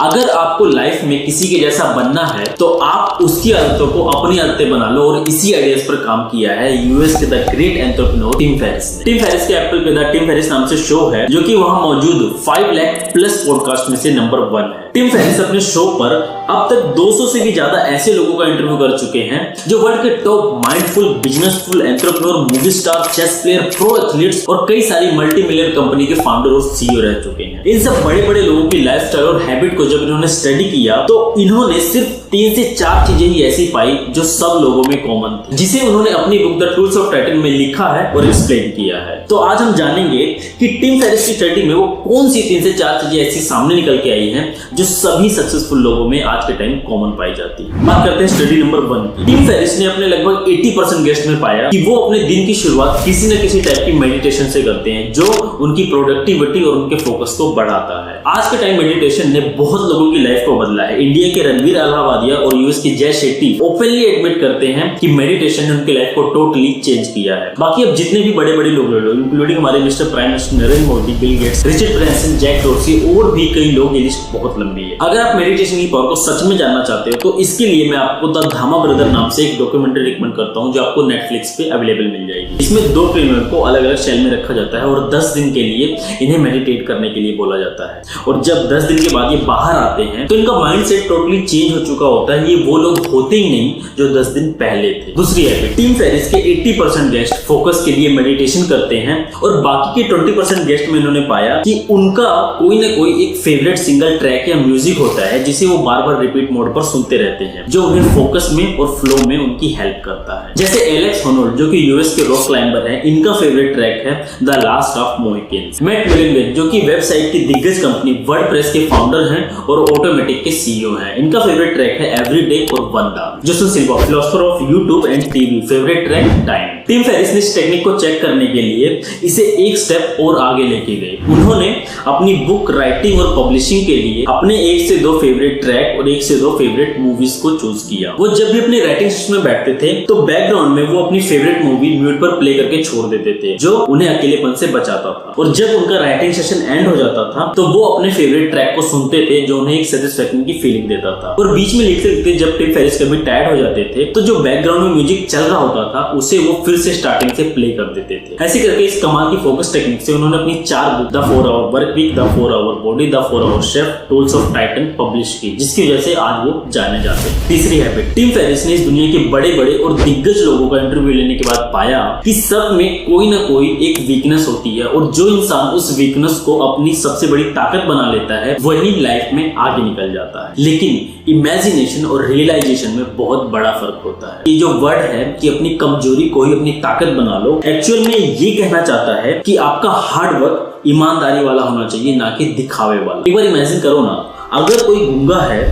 अगर आपको लाइफ में किसी के जैसा बनना है तो आप उसकी आदतों को अपनी आदतें बना लो और इसी आइडियाज पर काम किया है यूएस के the great entrepreneur Tim Ferriss ने। टिम फेरिस के एप्पल पे द टिम फेरिस नाम से शो है जो कि वहां मौजूद 5 लाख प्लस पॉडकास्ट में से नंबर 1 है। टिम फेरिस अपने शो पर अब तक 200 से भी ज्यादा ऐसे लोगों का इंटरव्यू कर चुके हैं जो वर्ल्ड के top mindful, businessful, entrepreneur, movie star, chess player, pro athletes और कई सारी मल्टी मिलियन कंपनी के फाउंडर और सीईओ रह चुके हैं। इन सब बड़े बड़े लोगों की लाइफस्टाइल और हैबिट को जब इन्होंने स्टडी किया तो इन्होंने सिर्फ 3 से 4 चीजें ही ऐसी पाई जो सब लोगों में कॉमन थी, जिसे उन्होंने अपनी book the tools of Titan में लिखा है और एक्सप्लेन किया है। तो आज हम जानेंगे कि टिम फेरिस की स्टडी में वो कौन सी 3 से 4 चीजें ऐसी सामने निकल के आई हैं जो सभी सक्सेसफुल लोगों में आज के टाइम कॉमन पाई जाती है। बात करते हैं स्टडी नंबर 1 की। टिम फेरिस ने अपने लगभग 80% गेस्ट में पाया कि वो अपने दिन की शुरुआत किसी न किसी टाइप की मेडिटेशन से करते हैं जो उनकी प्रोडक्टिविटी और उनके फोकस को बढ़ाता है। आज के टाइम मेडिटेशन ने बहुत लोगों की लाइफ को बदला है। इंडिया के रणवीर अलाहाबादिया और यूएस की जय शेट्टी ओपनली एडमिट करते हैं कि मेडिटेशन ने उनकी लाइफ को टोटली चेंज किया है। बाकी अब जितने भी बड़े बड़े लोग इंक्लूडिंग हमारे mister prime minister Narendra Modi, Bill Gates, Richard Branson, Jack Dorsey और भी कई लोग, ये लिस्ट बहुत लंबी है। अगर आप मेडिटेशन की पावर को सच में जानना चाहते हो तो इसके लिए मैं आपको द धामा ब्रदर नाम से एक डॉक्यूमेंट्री रिकमेंड करता हूं जो आपको नेटफ्लिक्स पे अवेलेबल मिल जाएगी। इसमें 2 ट्रेनर को अलग अलग सेल में रखा जाता है और 10 दिन के लिए इन्हें मेडिटेट करने के लिए बोला जाता है और जब 10 दिन के बाद ये बाहर आते हैं तो इनका माइंडसेट टोटली चेंज हो चुका होता है। ये वो लोग होते ही नहीं जो 10 दिन पहले थे। दूसरी हैबिट, टिम फेरिस के 80% गेस्ट फोकस के लिए मेडिटेशन करते हैं और बाकी के 20% गेस्ट में इन्होंने पाया कि उनका कोई ना कोई एक फेवरेट सिंगल ट्रैक या म्यूजिक होता है जिसे वो बार बार रिपीट मोड पर सुनते रहते हैं जो उन्हें फोकस में और फ्लो में उनकी हेल्प करता है। जैसे एलेक्स होनोल्ड जो कि यूएस के रॉक क्लाइंबर है, इनका फेवरेट ट्रैक है द लास्ट ऑफ मोहिकन्स। मैट मिलिंगन जो कि वेबसाइट की दिग्गज कंपनी वर्डप्रेस के फाउंडर हैं और ऑटोमेटिक के सीईओ हैं, इनका फेवरेट ट्रैक है एवरीडे और वंदा। Joseph Silva philosopher of YouTube and TV, favourite track time. Tim Ferriss ने इस टेक्निक को चेक करने के लिए इसे एक स्टेप और आगे लेके गए। उन्होंने अपनी बुक राइटिंग और पब्लिशिंग के लिए अपने 1 से 2 फेवरेट ट्रैक और 1 से 2 फेवरेट मूवीज को चूज किया। वो जब भी अपने राइटिंग सेशन में बैठते थे तो बैकग्राउंड में वो अपनी फेवरेट मूवी म्यूट पर प्ले करके छोड़ देते थे जो उन्हें अकेलेपन से बचाता था और जब उनका राइटिंग सेशन एंड हो जाता था तो वो अपने फेवरेट ट्रैक को सुनते थे जो उन्हें एक सेटिस्फैक्शन की फीलिंग देता था। और बीच में लिखते लिखते जब टिम फेरिस कभी टायर्ड हो जाते थे तो जो बैकग्राउंड में म्यूजिक चल रहा होता था उसे वो फिर से स्टार्टिंग से प्ले कर देते थे। ऐसे करके इस कमाल की फोकस टेक्निक से उन्होंने अपनी 4 book the 4 hour work week, the 4 hour body, the 4 hour chef, tools of Titan publish की, जिसकी वजह से आज वो जाने जाते हैं। तीसरी हैबिट, टिम फेरिस ने इस दुनिया के बड़े बड़े और दिग्गज लोगों का इंटरव्यू लेने के बाद पाया कि सब में कोई ना कोई एक वीकनेस होती है और जो इंसान उस वीकनेस को अपनी सबसे बड़ी ताकत बना लेता है वही लाइफ में आगे निकल जाता है। लेकिन इमेजिनेशन और रियलाइजेशन में बहुत बड़ा फर्क होता है। ये जो वर्ड है कि अपनी कमजोरी को ही अपनी ताकत बना लो, एक्चुअल में ये कहना चाहता है कि आपका हार्ड वर्क ईमानदारी वाला होना चाहिए, ना कि दिखावे वाला। एक बार इमेजिन करो ना, अगर कोई गूंगा है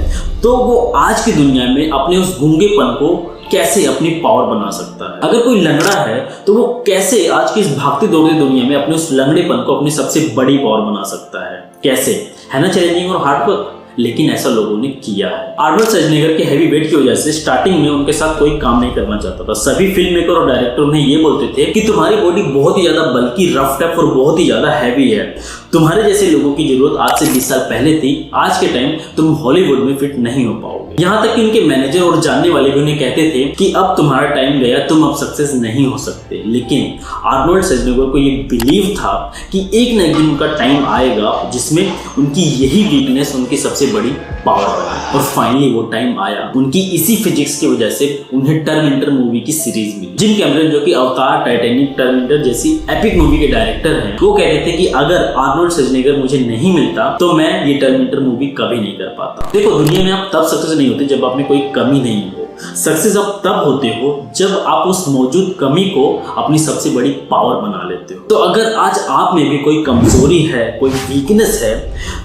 तो वो आज की दुनिया में अपने उस गूंगेपन को कैसे अपनी पावर बना सकता है। अगर कोई लंगड़ा है तो वो कैसे आज की इस भागती दौड़ती दुनिया में अपने उस लंगड़ेपन को अपनी सबसे बड़ी पावर बना सकता है। कैसे, है ना चैलेंजिंग और हार्ड वर्क, लेकिन ऐसा लोगों ने किया है। आर्नोल्ड श्वार्ज़नेगर के हैवी वेट की वजह से स्टार्टिंग में उनके साथ कोई काम नहीं करना चाहता था। सभी फिल्म मेकर और डायरेक्टर उन्हें ये बोलते थे कि तुम्हारी बॉडी बहुत ही ज्यादा बल्कि, रफ टफ और बहुत ही ज्यादा हैवी है, तुम्हारे जैसे लोगों की जरूरत आज से 20 साल पहले थी, आज के टाइम तुम हॉलीवुड में फिट नहीं हो पाओगे। यहाँ तक कि उनके मैनेजर और जानने वाले भी उन्हें कहते थे कि अब तुम्हारा टाइम गया, तुम अब सक्सेस नहीं हो सकते। लेकिन आर्नोल्ड श्वार्ज़नेगर को ये बिलीव था कि एक न एक दिन उनका टाइम आएगा जिसमें उनकी यही वीकनेस उनकी सबसे बड़ी पावर है। और फाइनली वो टाइम आया। उनकी इसी फिजिक्स की वजह से उन्हें टर्मिनेटर मूवी की सीरीज मिली। जिम कैमरन जो कि अवतार, टाइटैनिक, टर्मिनेटर जैसी एपिक मूवी के डायरेक्टर हैं, वो कहते थे कि अगर आर्नोल्ड श्वार्ज़नेगर मुझे नहीं मिलता तो मैं ये टर्मिनेटर मूवी कभी नहीं कर पाता। देखो, दुनिया में आप तब सक्सेस नहीं होते जब आप में कोई कमी नहीं हो। सक्सेस आप तब होते हो जब आप उस मौजूद कमी को अपनी सबसे बड़ी पावर बना लेते हो। तो अगर आज आप में भी कोई कमजोरी है, कोई वीकनेस है,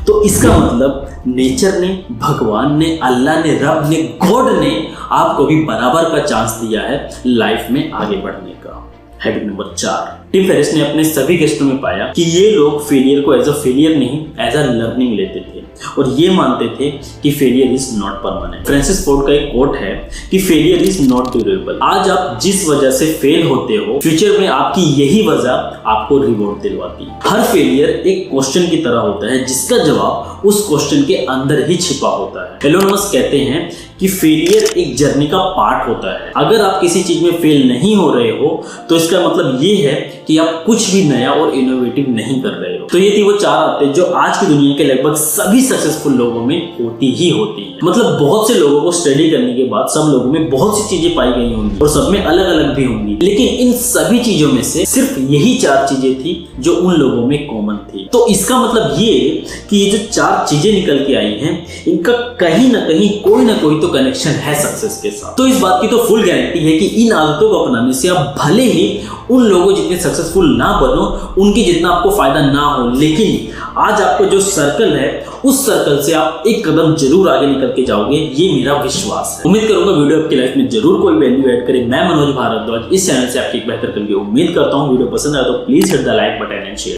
तो इसका मतलब नेचर ने, भगवान ने, अल्लाह ने, रब ने, गॉड ने आपको भी बराबर का चांस दिया है लाइफ में आगे बढ़ने का। हैबिट नंबर 4, टिम फेरिस ने अपने सभी गेस्टों में पाया कि ये लोग फेलियर को एज अ फेलियर नहीं, एज अ लर्निंग लेते थे। और ये मानते थे कि failure is not permanent. Francis Ford का एक कोट है कि फेलियर इज नॉट ड्यूरेबल। आज आप जिस वजह से फेल होते हो, फ्यूचर में आपकी यही वजह आपको रिवॉर्ड दिलवाती है। हर फेलियर एक क्वेश्चन की तरह होता है जिसका जवाब उस क्वेश्चन के अंदर ही छिपा होता है। एलोन मस्क कहते हैं कि फेलियर एक जर्नी का पार्ट होता है। अगर आप किसी चीज में फेल नहीं हो रहे हो तो इसका मतलब ये है कि आप कुछ भी नया और इनोवेटिव नहीं कर रहे हो। तो ये थी वो 4 आदतें जो आज की दुनिया के लगभग सभी सक्सेसफुल लोगों में होती हैं। मतलब बहुत से लोगों को स्टडी करने के बाद सब लोगों में बहुत सी चीजें पाई गई होंगी और सब में अलग अलग भी होंगी, लेकिन इन सभी चीजों में से सिर्फ यही 4 चीजें थी जो उन लोगों में कॉमन थी। तो इसका मतलब ये कि ये जो 4 चीजें निकल के आई हैं, इनका कहीं ना कहीं कोई ना कोई तो कनेक्शन है सक्सेस के साथ। तो इस बात की तो फुल गारंटी है कि इन आदतों को अपनाने से आप भले ही उन लोगों जितने सक्सेसफुल ना बनो, उनके जितना आपको फायदा ना हो, लेकिन आज आपको जो सर्कल है उस सर्कल से आप एक कदम जरूर आगे निकल के जाओगे, ये मेरा विश्वास है। उम्मीद करूंगा वीडियो आपकी लाइफ में जरूर कोई वैल्यू ऐड करे। मैं मनोज भारद्वाज इस चैनल से आपकी एक बेहतर कल की उम्मीद करता हूं। वीडियो पसंद आया तो please hit the like button and share.